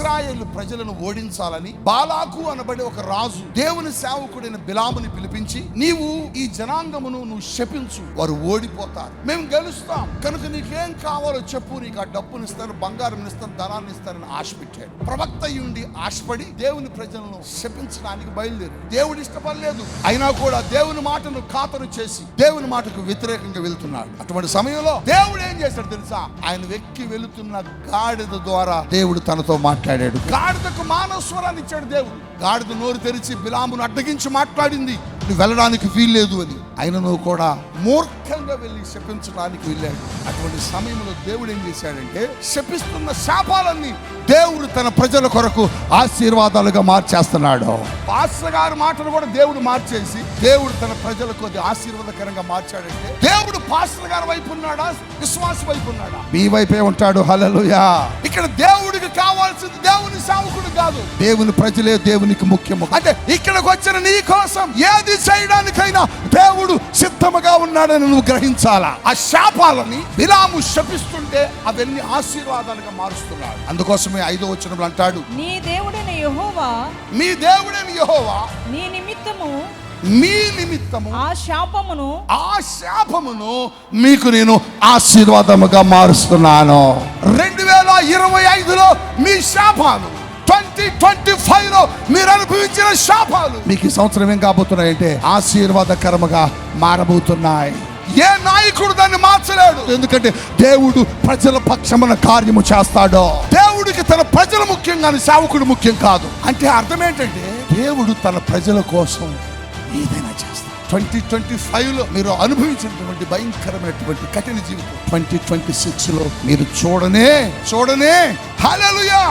ఇశ్రాయేలు ప్రజలను ఓడించాలని బాలాకు అనబడే ఒక రాజు దేవుని సేవకుడైన బిలాముని పిలిపించి, నీవు ఈ జనాంగమును నువ్వు శపించు, వారు ఓడిపోతారు, మేము గెలుస్తాం, కనుక నీకేం కావాలో చెప్పు, నీకు ఆ డబ్బుని ఇస్తాను, బంగారం ఇస్తాను, ధనాన్ని ఇస్తానని ఆశ పెట్టాడు. ప్రవక్త అయ్యుండి ఆశపడి దేవుని ప్రజలను శపించడానికి బయలుదేరి దేవుడు ఇష్టపడలేదు. అయినా కూడా దేవుని మాటను ఖాతరు చేసి దేవుని మాటకు వ్యతిరేకంగా వెళ్తున్నాడు. అటువంటి సమయంలో దేవుడు ఏం చేశాడు తెలుసా? ఆయన వెక్కి వెళుతున్న గాడిద ద్వారా దేవుడు తనతో మాట్లాడాడు. గాడిదకు మానవ స్వరాన్ని ఇచ్చాడు దేవుడు. గాడిద నోరు తెరిచి బిలామును అడ్డగించి మాట్లాడింది, నువ్వు వెళ్ళడానికి వీల్లేదు అని. ఆయనను కూడా మూర్ఖంగా వెళ్ళి శపించడానికి వెళ్ళాడు. అటువంటి సమయంలో దేవుడు ఏం చేశాడంటే, శపిస్తున్న శాపాలన్నీ దేవుడు తన ప్రజల కొరకు ఆశీర్వాదాలుగా మార్చేస్తున్నాడు. పాస్టర్ గారి మాటలు కూడా దేవుడు మార్చేసి దేవుడు తన ప్రజలకు అది ఆశీర్వాదకరంగా మార్చాడంటే, దేవుడు పాస్టర్ గారి వైపు ఉన్నాడా, విశ్వాస వైపు ఉన్నాడా? మీ వైపే ఉంటాడు. హల్లెలూయా. ఇక్కడ దేవుడికి కావాల్సింది దేవుని సేవకుడు కాదు, దేవుని ప్రజలే దేవునికి ముఖ్యము. అంటే ఇక్కడికి వచ్చిన నీ కోసం ఏది చేయడానికైనా దేవుడు సిద్ధముగా ఉన్నాడని నువ్వు గ్రహించాలా. ఆ శాపాలని బిలాము శపిస్తుంటే అవన్నీ ఆశీర్వాదాలుగా మారుస్తున్నాడు. అందుకోసమే 5వ వచనంలో అంటాడు, నీ దేవుడైన యెహోవా, మీ దేవుడైన యెహోవా నీ నిమిత్తము ఆ శాపమును మీకు నేను ఆశీర్వాదముగా మారుస్తున్నాను. 2025లో మీ శాపాలు, 2025లో మీరు అనుభవించిన శాపాలు మీకు ఈ సంవత్సరం ఏం కాబోతున్నాయంటే ఆశీర్వాదకరముగా మారబోతున్నాయి. ఏ నాయకుడు దాన్ని మార్చలేడు, ఎందుకంటే దేవుడు ప్రజల పక్షమున కార్యము చేస్తాడు. దేవుడికి తన ప్రజలు ముఖ్యం కానీ సేవకుడు ముఖ్యం కాదు. అంటే అర్థం ఏంటంటే, దేవుడు తన ప్రజల కోసం ఏదైనా చేస్తాడు. 2025లో మీరు అనుభవించినటువంటి భయంకరమైనటువంటి కఠిన జీవితం 2026లో మీరు చూడనే హల్లెలూయా